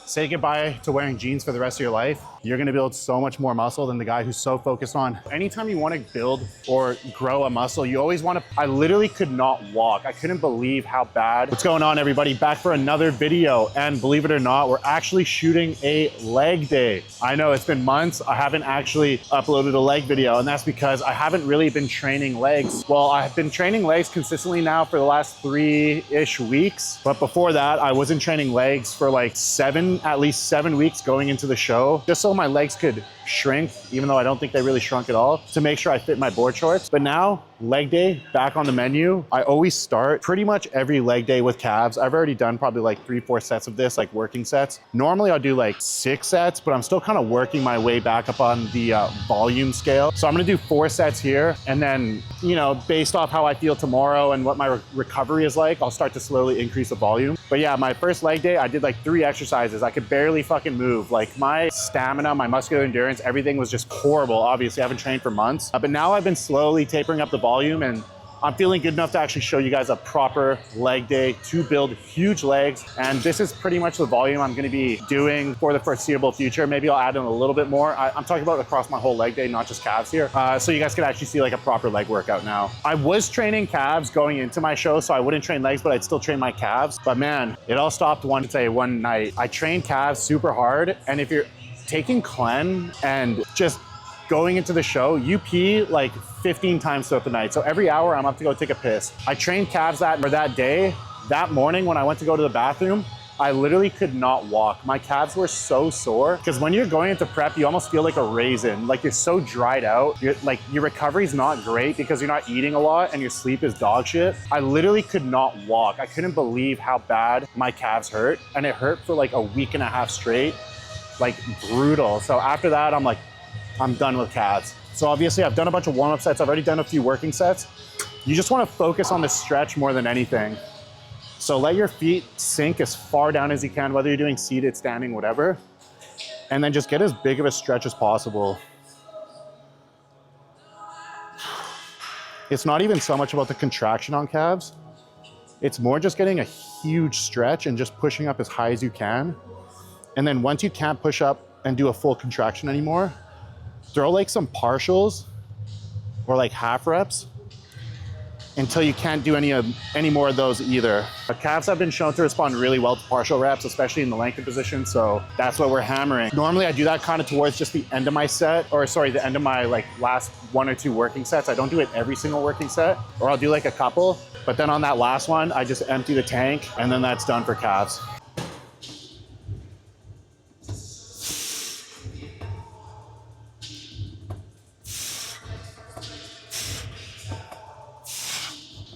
say goodbye to wearing jeans for the rest of your life. You're gonna build so much more muscle than the guy who's so focused on, anytime you wanna build or grow a muscle, you always wanna, I literally could not walk. I couldn't believe how bad. What's going on, everybody? Back for another video. And believe it or not, we're actually shooting a leg day. I know it's been months. I haven't actually uploaded a leg video, and that's because I haven't really been training legs. Well, I've been training legs consistently now for the last 3-ish weeks. But before that, I wasn't training legs for like at least 7 weeks going into the show, just so my legs could shrink, even though I don't think they really shrunk at all, to make sure I fit my board shorts. But now, leg day back on the menu. I always start pretty much every leg day with calves. I've already done probably like 3-4 sets of this, like working sets. Normally I'll do like 6 sets, but I'm still kind of working my way back up on the volume scale. So I'm gonna do 4 sets here, and then, you know, based off how I feel tomorrow and what my recovery is like, I'll start to slowly increase the volume. But yeah, my first leg day, I did like 3 exercises. I could barely fucking move. Like my stamina, my muscular endurance, everything was just horrible. Obviously, I haven't trained for months, but now I've been slowly tapering up the volume, and I'm feeling good enough to actually show you guys a proper leg day to build huge legs. And this is pretty much the volume I'm gonna be doing for the foreseeable future. Maybe I'll add in a little bit more. I'm talking about across my whole leg day, not just calves here. So you guys can actually see like a proper leg workout now. I was training calves going into my show, so I wouldn't train legs, but I'd still train my calves. But man, it all stopped one night. I trained calves super hard, and if you're taking Clen and just going into the show, you pee like 15 times throughout the night. So every hour I'm up to go take a piss. I trained calves that day. That morning when I went to go to the bathroom, I literally could not walk. My calves were so sore, because when you're going into prep, you almost feel like a raisin. Like you're so dried out. Your recovery's not great because you're not eating a lot and your sleep is dog shit. I literally could not walk. I couldn't believe how bad my calves hurt. And it hurt for like a week and a half straight, like brutal. So after that, I'm like, I'm done with calves. So obviously I've done a bunch of warm-up sets. I've already done a few working sets. You just want to focus on the stretch more than anything. So let your feet sink as far down as you can, whether you're doing seated, standing, whatever. And then just get as big of a stretch as possible. It's not even so much about the contraction on calves. It's more just getting a huge stretch and just pushing up as high as you can. And then once you can't push up and do a full contraction anymore, throw like some partials or like half reps until you can't do any more of those either. But calves have been shown to respond really well to partial reps, especially in the lengthened position, so that's what we're hammering. Normally I do that kind of towards just the end of my set, or sorry, the end of my like last 1 or 2 working sets. I don't do it every single working set, or I'll do like a couple, but then on that last one, I just empty the tank, and then that's done for calves.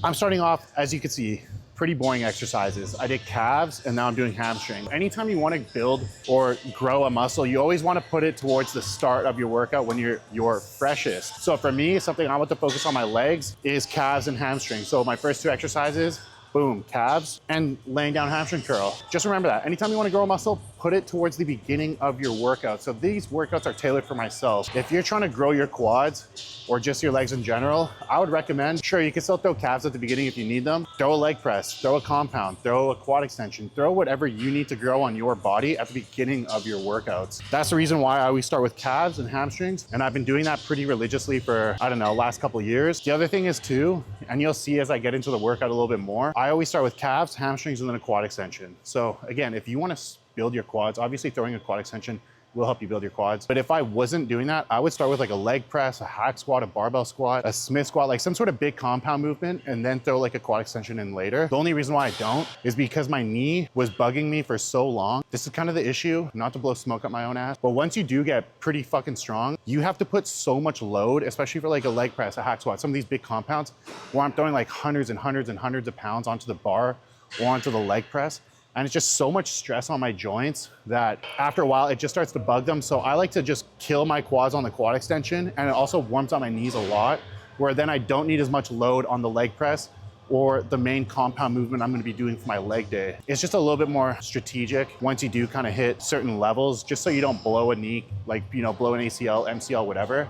I'm starting off, as you can see, pretty boring exercises. I did calves and now I'm doing hamstring. Anytime you want to build or grow a muscle, you always want to put it towards the start of your workout when you're freshest. So for me, something I want to focus on my legs is calves and hamstring. So my first 2 exercises, boom, calves and laying down hamstring curl. Just remember that anytime you want to grow a muscle, put it towards the beginning of your workout. So these workouts are tailored for myself. If you're trying to grow your quads or just your legs in general, I would recommend, sure, you can still throw calves at the beginning if you need them. Throw a leg press, throw a compound, throw a quad extension, throw whatever you need to grow on your body at the beginning of your workouts. That's the reason why I always start with calves and hamstrings. And I've been doing that pretty religiously for, I don't know, last couple of years. The other thing is too, and you'll see as I get into the workout a little bit more, I always start with calves, hamstrings, and then a quad extension. So again, if you want to build your quads, obviously throwing a quad extension will help you build your quads. But if I wasn't doing that, I would start with like a leg press, a hack squat, a barbell squat, a Smith squat, like some sort of big compound movement, and then throw like a quad extension in later. The only reason why I don't is because my knee was bugging me for so long. This is kind of the issue, not to blow smoke up my own ass, but once you do get pretty fucking strong, you have to put so much load, especially for like a leg press, a hack squat, some of these big compounds where I'm throwing like hundreds and hundreds and hundreds of pounds onto the bar or onto the leg press. And it's just so much stress on my joints that after a while, it just starts to bug them. So I like to just kill my quads on the quad extension, and it also warms out my knees a lot, where then I don't need as much load on the leg press or the main compound movement I'm gonna be doing for my leg day. It's just a little bit more strategic once you do kind of hit certain levels, just so you don't blow a knee, like, you know, blow an ACL, MCL, whatever.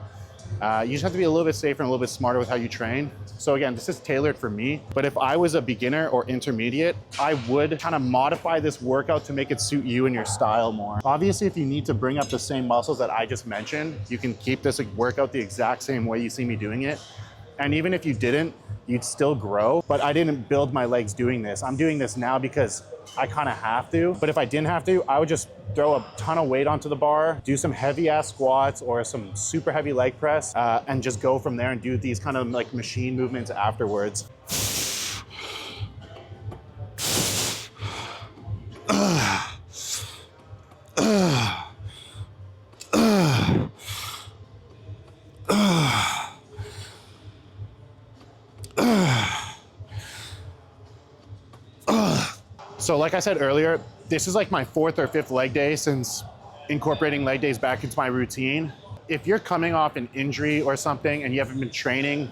You just have to be a little bit safer and a little bit smarter with how you train. So again, this is tailored for me, but if I was a beginner or intermediate, I would kind of modify this workout to make it suit you and your style more. Obviously, if you need to bring up the same muscles that I just mentioned, you can keep this workout the exact same way you see me doing it. And even if you didn't, you'd still grow. But I didn't build my legs doing this. I'm doing this now because I kind of have to. But if I didn't have to, I would just throw a ton of weight onto the bar, do some heavy ass squats or some super heavy leg press, and just go from there and do these kind of like machine movements afterwards. So like I said earlier, this is like my 4th or 5th leg day since incorporating leg days back into my routine. If you're coming off an injury or something and you haven't been training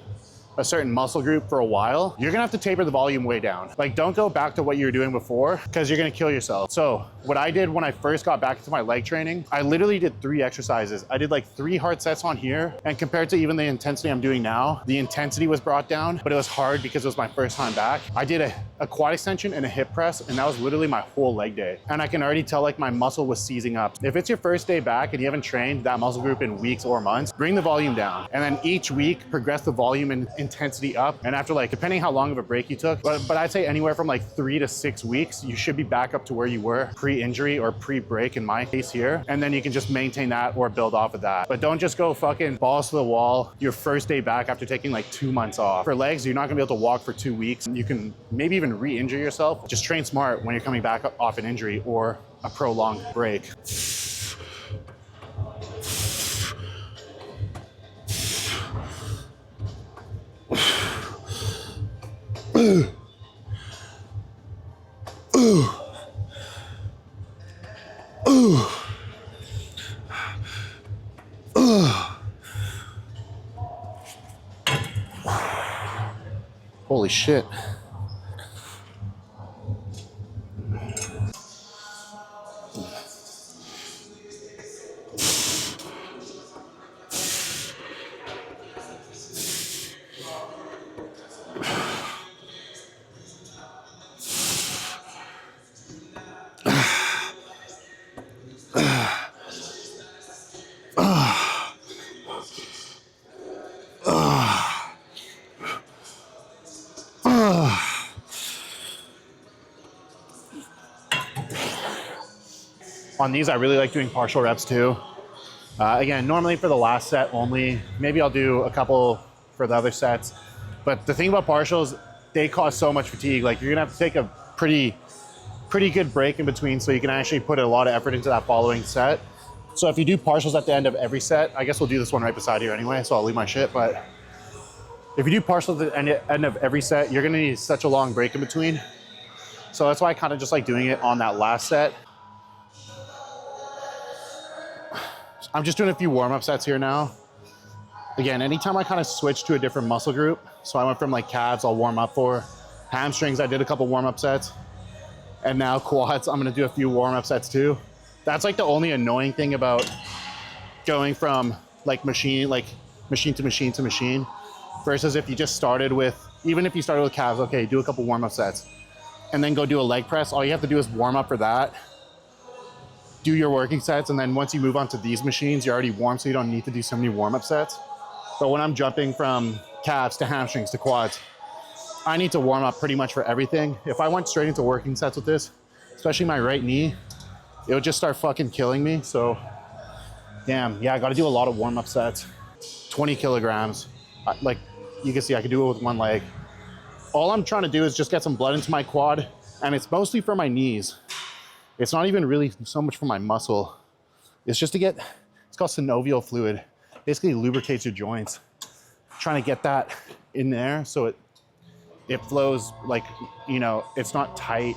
a certain muscle group for a while, you're gonna have to taper the volume way down. Like, don't go back to what you were doing before because you're gonna kill yourself. So what I did when I first got back into my leg training, I literally did 3 exercises. I did like 3 hard sets on here, and compared to even the intensity I'm doing now, the intensity was brought down, but it was hard because it was my first time back. I did a quad extension and a hip press, and that was literally my whole leg day. And I can already tell like my muscle was seizing up. If it's your first day back and you haven't trained that muscle group in weeks or months, bring the volume down. And then each week, progress the volume and intensity up. And after like, depending how long of a break you took, but I'd say anywhere from like 3 to 6 weeks, you should be back up to where you were pre-injury or pre-break in my case here. And then you can just maintain that or build off of that. But don't just go fucking balls to the wall your first day back after taking like 2 months off. For legs, you're not gonna be able to walk for 2 weeks. You can maybe even re-injure yourself. Just train smart when you're coming back off an injury or a prolonged break. Holy shit. On these, I really like doing partial reps too. Again, normally for the last set only. Maybe I'll do a couple for the other sets. But the thing about partials, they cause so much fatigue. Like, you're gonna have to take a pretty good break in between so you can actually put a lot of effort into that following set. So if you do partials at the end of every set, I guess we'll do this one right beside here anyway, so I'll leave my shit. But if you do partials at the end of every set, you're gonna need such a long break in between. So that's why I kind of just like doing it on that last set. I'm just doing a few warm-up sets here now. Again, anytime I kind of switch to a different muscle group, so I went from like calves, I'll warm up for. Hamstrings, I did a couple warm-up sets. And now quads, I'm gonna do a few warm-up sets too. That's like the only annoying thing about going from like machine to machine to machine, versus if you just started with, even if you started with calves, okay, do a couple warm-up sets and then go do a leg press. All you have to do is warm up for that, do your working sets, and then once you move on to these machines, you're already warm, so you don't need to do so many warm-up sets. But when I'm jumping from calves to hamstrings to quads, I need to warm up pretty much for everything. If I went straight into working sets with this, especially my right knee, it would just start fucking killing me. So, damn, yeah, I gotta do a lot of warm-up sets. 20 kilograms. Like, you can see, I can do it with one leg. All I'm trying to do is just get some blood into my quad, and it's mostly for my knees. It's not even really so much for my muscle. It's just to get, it's called synovial fluid. Basically lubricates your joints. Trying to get that in there so it flows like, you know, it's not tight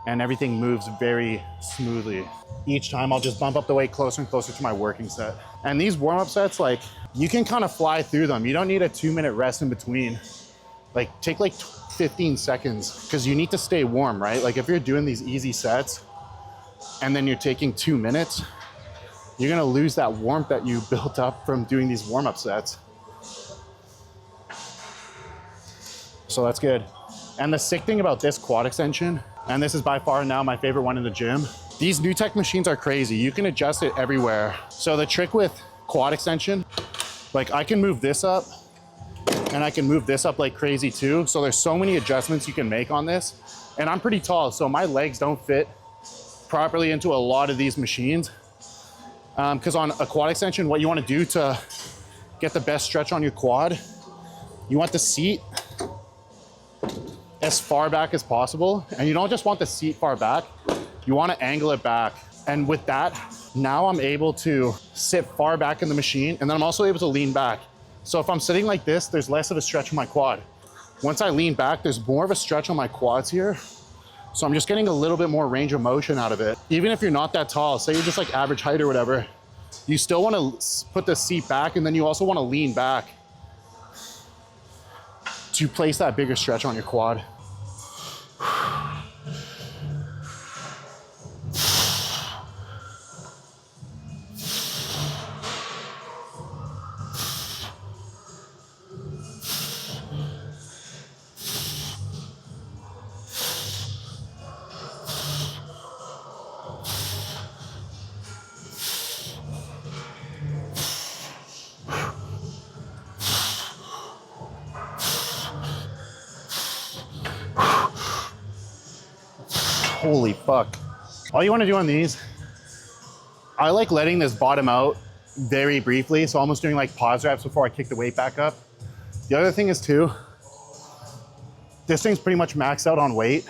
and everything moves very smoothly. Each time I'll just bump up the weight closer and closer to my working set. And these warm-up sets, like, you can kind of fly through them. You don't need a 2-minute rest in between. Like, take like 15 seconds because you need to stay warm, right? Like, if you're doing these easy sets and then you're taking 2 minutes, you're gonna lose that warmth that you built up from doing these warm-up sets. So that's good. And the sick thing about this quad extension, and this is by far now my favorite one in the gym, these new tech machines are crazy. You can adjust it everywhere. So the trick with quad extension, like I can move this up and I can move this up like crazy too. So there's so many adjustments you can make on this. And I'm pretty tall, so my legs don't fit properly into a lot of these machines. Because on a quad extension, what you want to do to get the best stretch on your quad, you want the seat as far back as possible. And you don't just want the seat far back, you want to angle it back. And with that, now I'm able to sit far back in the machine, and then I'm also able to lean back. So if I'm sitting like this, there's less of a stretch on my quad. Once I lean back, there's more of a stretch on my quads here. So I'm just getting a little bit more range of motion out of it. Even if you're not that tall, say you're just like average height or whatever, you still want to put the seat back, and then you also want to lean back to place that bigger stretch on your quad. Holy fuck. All you want to do on these, I like letting this bottom out very briefly. So almost doing like pause reps before I kick the weight back up. The other thing is too, this thing's pretty much maxed out on weight.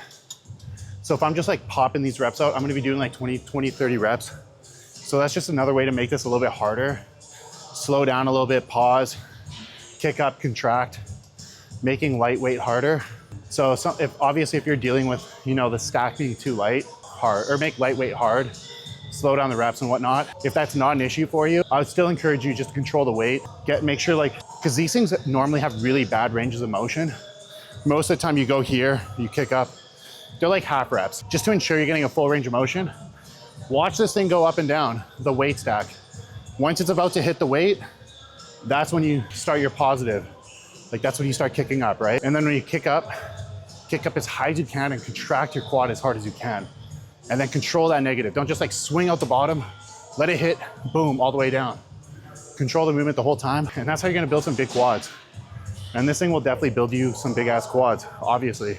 So if I'm just like popping these reps out, I'm going to be doing like 20, 30 reps. So that's just another way to make this a little bit harder. Slow down a little bit, pause, kick up, contract, making lightweight harder. So obviously if you're dealing with, you know, the stack being too light, hard, or make lightweight hard, slow down the reps and whatnot. If that's not an issue for you, I would still encourage you just to control the weight. Make sure like, because these things normally have really bad ranges of motion. Most of the time you go here, you kick up, they're like half reps. Just to ensure you're getting a full range of motion, watch this thing go up and down, the weight stack. Once it's about to hit the weight, that's when you start your positive. Like that's when you start kicking up, right? And then when you kick up as high as you can and contract your quad as hard as you can. And then control that negative. Don't just like swing out the bottom, let it hit, boom, all the way down. Control the movement the whole time. And that's how you're gonna build some big quads. And this thing will definitely build you some big ass quads, obviously.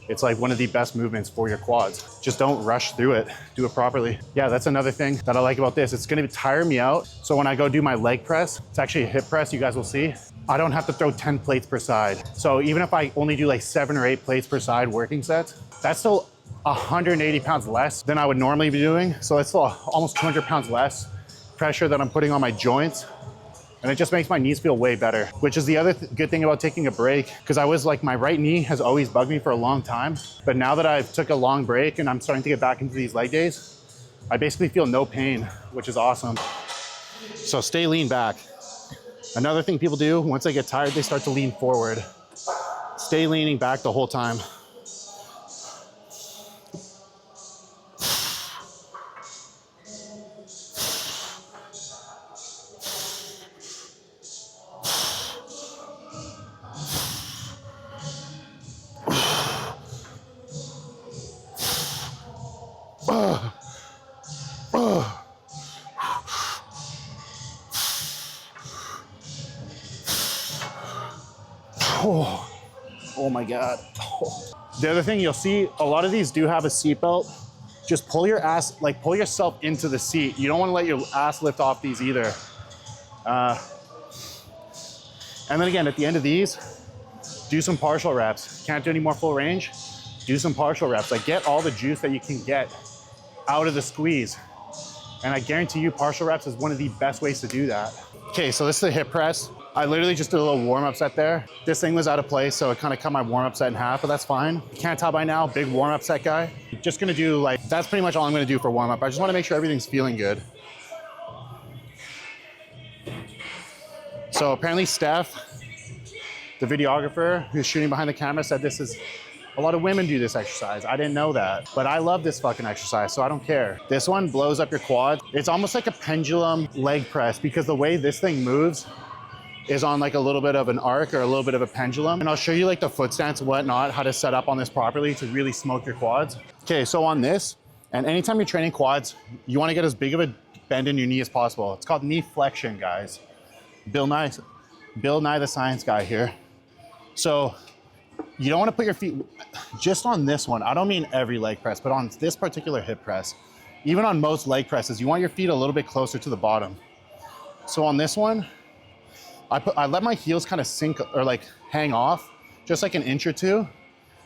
It's like one of the best movements for your quads. Just don't rush through it, do it properly. Yeah, that's another thing that I like about this. It's gonna tire me out. So when I go do my leg press, it's actually a hip press, you guys will see. I don't have to throw 10 plates per side. So even if I only do like 7 or 8 plates per side working sets, that's still 180 pounds less than I would normally be doing. So it's still almost 200 pounds less pressure that I'm putting on my joints. And it just makes my knees feel way better, which is the other good thing about taking a break. Because I was like, my right knee has always bugged me for a long time. But now that I've took a long break and I'm starting to get back into these leg days, I basically feel no pain, which is awesome. So stay lean back. Another thing people do, once they get tired, they start to lean forward. Stay leaning back the whole time. Oh my God. The other thing you'll see, a lot of these do have a seat belt. Just pull your ass, like pull yourself into the seat. You don't want to let your ass lift off these either. And then again, at the end of these, do some partial reps. Can't do any more full range, do some partial reps. Like get all the juice that you can get out of the squeeze. And I guarantee you partial reps is one of the best ways to do that. Okay, so this is the hip press. I literally just did a little warm-up set there. This thing was out of place, so it kind of cut my warm-up set in half, but that's fine. You can't tell by now, big warm-up set guy. Just gonna do like, that's pretty much all I'm gonna do for warm-up. I just wanna make sure everything's feeling good. So apparently Steph, the videographer who's shooting behind the camera, said this is A lot of women do this exercise. I didn't know that, but I love this fucking exercise, so I don't care. This one blows up your quads. It's almost like a pendulum leg press because the way this thing moves is on like a little bit of an arc or a little bit of a pendulum. And I'll show you like the foot stance and whatnot, how to set up on this properly to really smoke your quads. Okay, so on this, and anytime you're training quads, you wanna get as big of a bend in your knee as possible. It's called knee flexion, guys. Bill Nye the Science Guy here. So you don't wanna put your feet, just on this one, I don't mean every leg press, but on this particular hip press, even on most leg presses, you want your feet a little bit closer to the bottom. So on this one, I let my heels kind of sink or like hang off, just like an inch or two,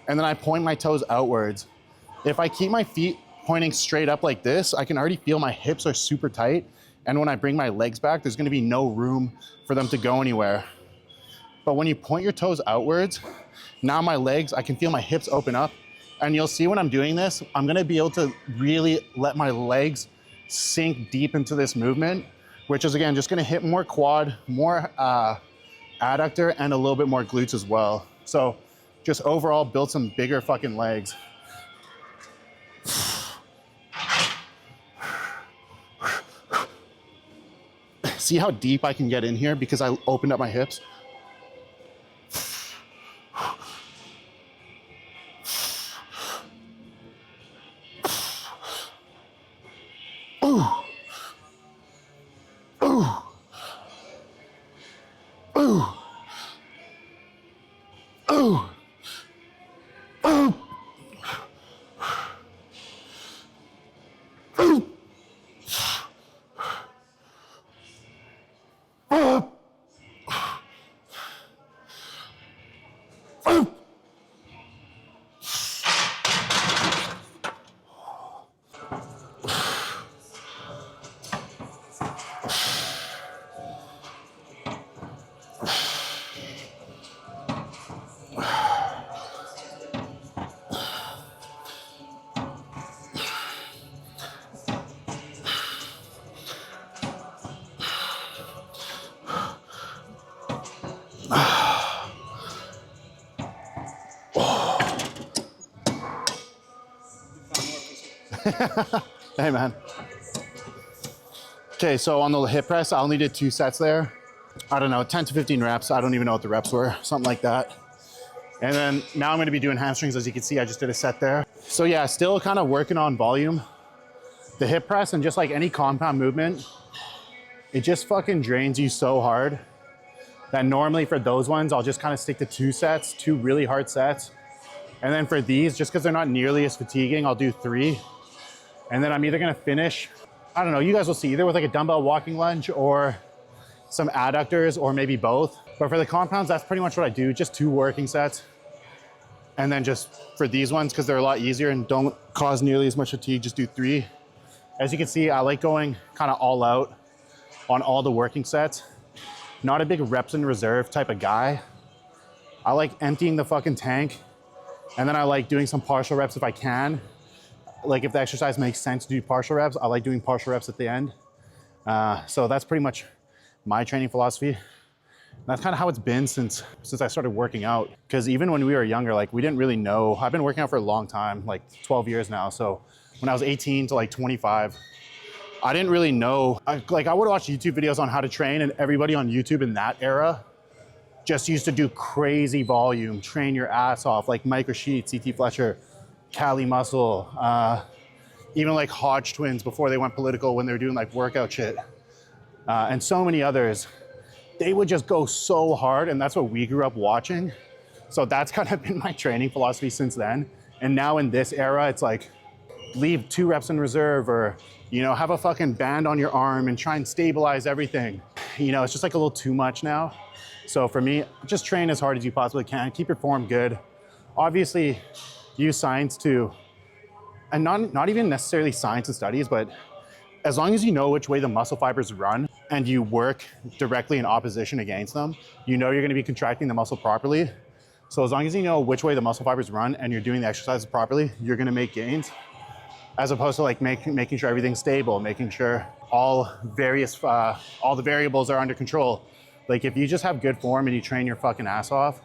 and then I point my toes outwards. If I keep my feet pointing straight up like this, I can already feel my hips are super tight, and when I bring my legs back, there's gonna be no room for them to go anywhere. But when you point your toes outwards, now my legs, I can feel my hips open up, and you'll see when I'm doing this, I'm gonna be able to really let my legs sink deep into this movement, which is again, just gonna hit more quad, more adductor, and a little bit more glutes as well. So just overall build some bigger fucking legs. See how deep I can get in here because I opened up my hips? Ooh. Ooh. Ooh. Ooh. Ooh. Ooh. Hey man. Okay, so on the hip press, I only did 2 sets there. I don't know, 10 to 15 reps. I don't even know what the reps were, something like that. And then now I'm gonna be doing hamstrings. As you can see, I just did a set there. So yeah, still kind of working on volume. The hip press and just like any compound movement, it just fucking drains you so hard that normally for those ones, I'll just kind of stick to 2 sets, 2 really hard sets. And then for these, just because they're not nearly as fatiguing, I'll do 3. And then I'm either gonna finish, I don't know, you guys will see, either with like a dumbbell walking lunge or some adductors or maybe both. But for the compounds, that's pretty much what I do, just 2 working sets. And then just for these ones, because they're a lot easier and don't cause nearly as much fatigue, just do 3. As you can see, I like going kind of all out on all the working sets. Not a big reps in reserve type of guy. I like emptying the fucking tank, and then I like doing some partial reps if I can. Like if the exercise makes sense to do partial reps, I like doing partial reps at the end. So that's pretty much my training philosophy. And that's kind of how it's been since I started working out. Because even when we were younger, like we didn't really know. I've been working out for a long time, like 12 years now. So when I was 18 to like 25, I didn't really know. I would watch YouTube videos on how to train, and everybody on YouTube in that era just used to do crazy volume, train your ass off, like Mike Rashid, CT Fletcher, Cali Muscle, even like Hodge twins before they went political when they were doing like workout shit, and so many others. They would just go so hard, and that's what we grew up watching. So that's kind of been my training philosophy since then. And now in this era, it's like leave 2 reps in reserve, or you know, have a fucking band on your arm and try and stabilize everything. You know, it's just like a little too much now. So for me, just train as hard as you possibly can, keep your form good. Obviously, use science to, and not even necessarily science and studies, but as long as you know which way the muscle fibers run and you work directly in opposition against them, you know you're gonna be contracting the muscle properly. So as long as you know which way the muscle fibers run and you're doing the exercises properly, you're gonna make gains, as opposed to like making sure everything's stable, making sure all the variables are under control. Like if you just have good form and you train your fucking ass off,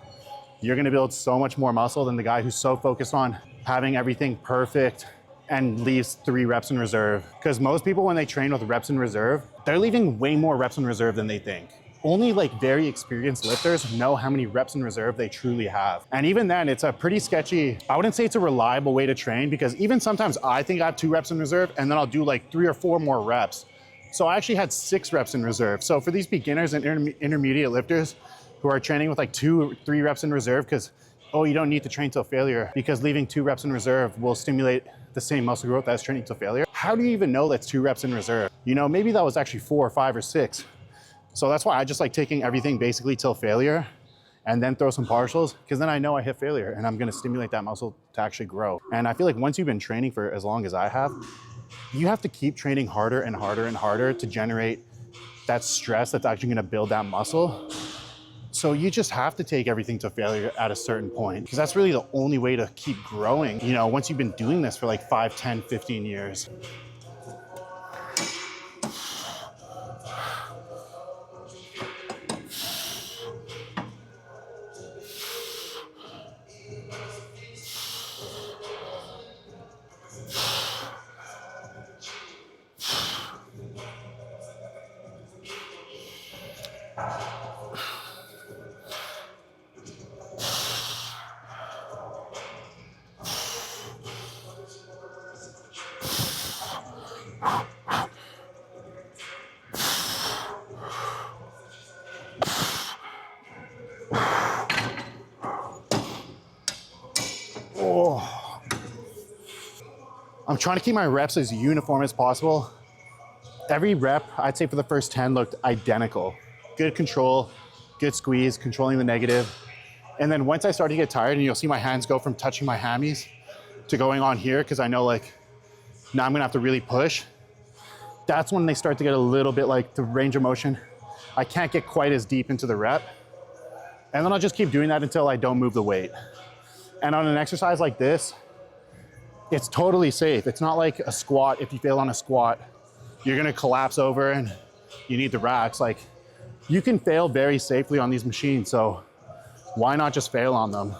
you're gonna build so much more muscle than the guy who's so focused on having everything perfect and leaves 3 reps in reserve. Because most people, when they train with reps in reserve, they're leaving way more reps in reserve than they think. Only like very experienced lifters know how many reps in reserve they truly have. And even then, it's a pretty sketchy, I wouldn't say it's a reliable way to train, because even sometimes I think I have 2 reps in reserve and then I'll do like 3 or 4 more reps. So I actually had 6 reps in reserve. So for these beginners and intermediate lifters who are training with like 2 or 3 reps in reserve, because, oh, you don't need to train till failure, because leaving 2 reps in reserve will stimulate the same muscle growth as training till failure. How do you even know that's 2 reps in reserve? You know, maybe that was actually 4 or 5 or 6. So that's why I just like taking everything basically till failure and then throw some partials, because then I know I hit failure and I'm gonna stimulate that muscle to actually grow. And I feel like once you've been training for as long as I have, you have to keep training harder and harder and harder to generate that stress that's actually gonna build that muscle. So you just have to take everything to failure at a certain point, because that's really the only way to keep growing, you know, once you've been doing this for like 5, 10, 15 years. Oh. I'm trying to keep my reps as uniform as possible. Every rep, I'd say for the first 10, looked identical. Good control, good squeeze, controlling the negative. And then once I start to get tired, and you'll see my hands go from touching my hammies to going on here, because I know like, now I'm gonna have to really push. That's when they start to get a little bit like the range of motion. I can't get quite as deep into the rep. And then I'll just keep doing that until I don't move the weight. And on an exercise like this, it's totally safe. It's not like a squat. If you fail on a squat, you're gonna collapse over and you need the racks. Like, you can fail very safely on these machines, so why not just fail on them?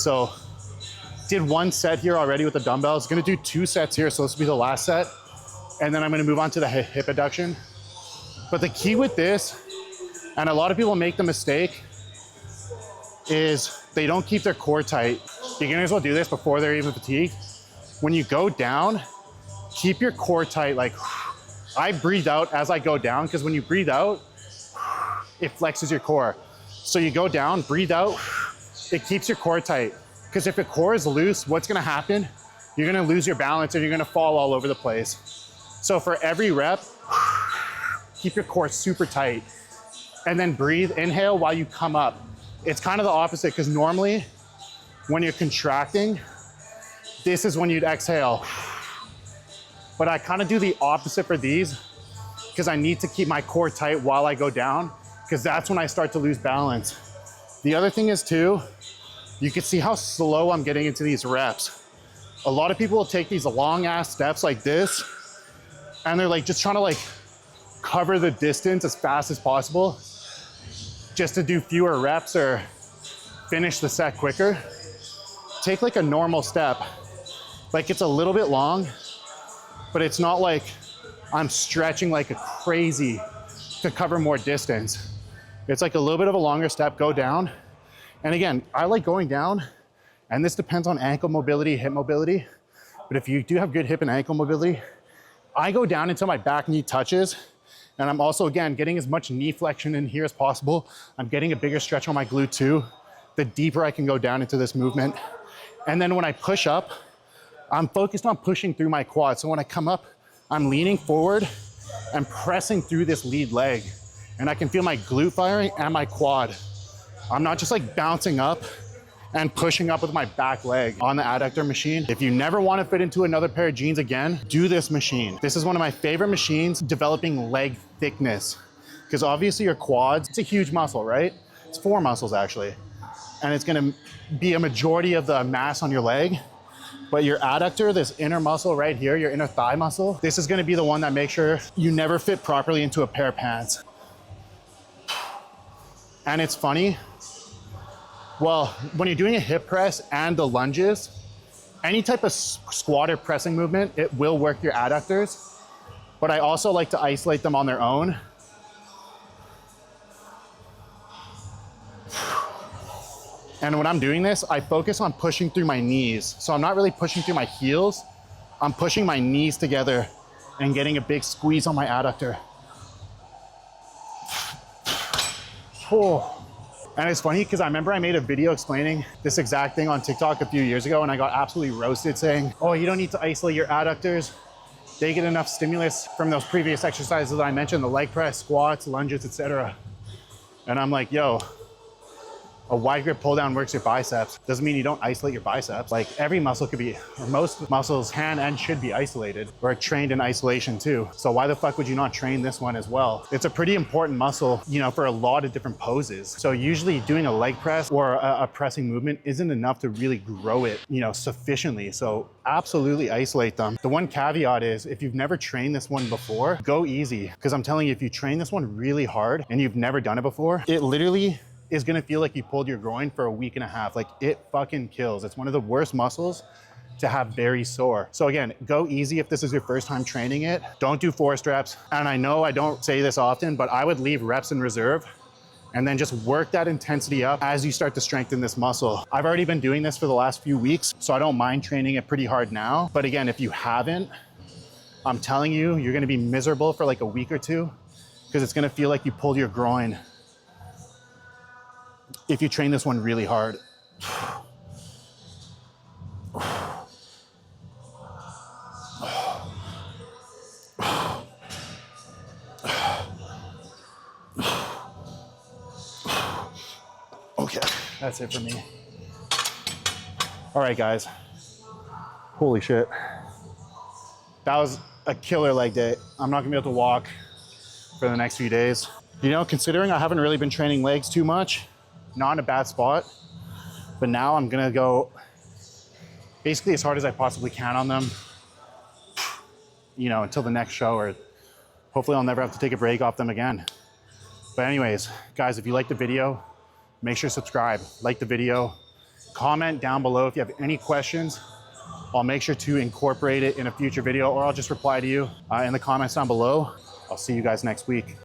So did 1 set here already with the dumbbells. Gonna do 2 sets here, so this will be the last set. And then I'm gonna move on to the hip adduction. But the key with this, and a lot of people make the mistake, is they don't keep their core tight. Beginners will do this before they're even fatigued. When you go down, keep your core tight. Like, I breathe out as I go down, because when you breathe out, it flexes your core. So you go down, breathe out, it keeps your core tight. Because if your core is loose, what's gonna happen? You're gonna lose your balance and you're gonna fall all over the place. So for every rep, keep your core super tight. And then breathe, inhale while you come up. It's kind of the opposite, because normally when you're contracting, this is when you'd exhale. But I kind of do the opposite for these, because I need to keep my core tight while I go down, because that's when I start to lose balance. The other thing is too, you can see how slow I'm getting into these reps. A lot of people will take these long ass steps like this, and they're like just trying to like cover the distance as fast as possible, just to do fewer reps or finish the set quicker. Take like a normal step. Like, it's a little bit long, but it's not like I'm stretching like a crazy to cover more distance. It's like a little bit of a longer step, go down. And again, I like going down, and this depends on ankle mobility, hip mobility. But if you do have good hip and ankle mobility, I go down until my back knee touches. And I'm also, again, getting as much knee flexion in here as possible. I'm getting a bigger stretch on my glute too. The deeper I can go down into this movement. And then when I push up, I'm focused on pushing through my quad. So when I come up, I'm leaning forward and pressing through this lead leg. And I can feel my glute firing and my quad. I'm not just like bouncing up and pushing up with my back leg on the adductor machine. If you never want to fit into another pair of jeans again, do this machine. This is one of my favorite machines, developing leg thickness. Because obviously your quads, it's a huge muscle, right? It's 4 muscles actually. And it's gonna be a majority of the mass on your leg. But your adductor, this inner muscle right here, your inner thigh muscle, this is gonna be the one that makes sure you never fit properly into a pair of pants. And it's funny, well, when you're doing a hip press and the lunges, any type of squat or pressing movement, it will work your adductors. But I also like to isolate them on their own. And when I'm doing this, I focus on pushing through my knees. So I'm not really pushing through my heels. I'm pushing my knees together and getting a big squeeze on my adductor. Oh. And it's funny because I remember I made a video explaining this exact thing on TikTok a few years ago, and I got absolutely roasted saying, oh, you don't need to isolate your adductors. They get enough stimulus from those previous exercises that I mentioned, the leg press, squats, lunges, etc. And I'm like, yo, a wide grip pull down works your biceps. Doesn't mean you don't isolate your biceps. Like every muscle could be, or most muscles can and should be isolated or trained in isolation too. So why the fuck would you not train this one as well? It's a pretty important muscle, you know, for a lot of different poses. So usually doing a leg press or a pressing movement isn't enough to really grow it, you know, sufficiently. So absolutely isolate them. The one caveat is if you've never trained this one before, go easy. Because I'm telling you, if you train this one really hard and you've never done it before, it literally is gonna feel like you pulled your groin for a week and a half. Like it fucking kills. It's one of the worst muscles to have very sore. So again, go easy if this is your first time training it. Don't do forced reps. And I know I don't say this often, but I would leave reps in reserve and then just work that intensity up as you start to strengthen this muscle. I've already been doing this for the last few weeks, so I don't mind training it pretty hard now. But again, if you haven't, I'm telling you, you're gonna be miserable for like a week or two because it's gonna feel like you pulled your groin if you train this one really hard. Okay, that's it for me. All right, guys. Holy shit. That was a killer leg day. I'm not gonna be able to walk for the next few days. You know, considering I haven't really been training legs too much, not in a bad spot, but now I'm gonna go basically as hard as I possibly can on them, you know, until the next show, or hopefully I'll never have to take a break off them again. But anyways, guys, if you like the video, make sure to subscribe, like the video, comment down below if you have any questions. I'll make sure to incorporate it in a future video, or I'll just reply to you in the comments down below. I'll see you guys next week.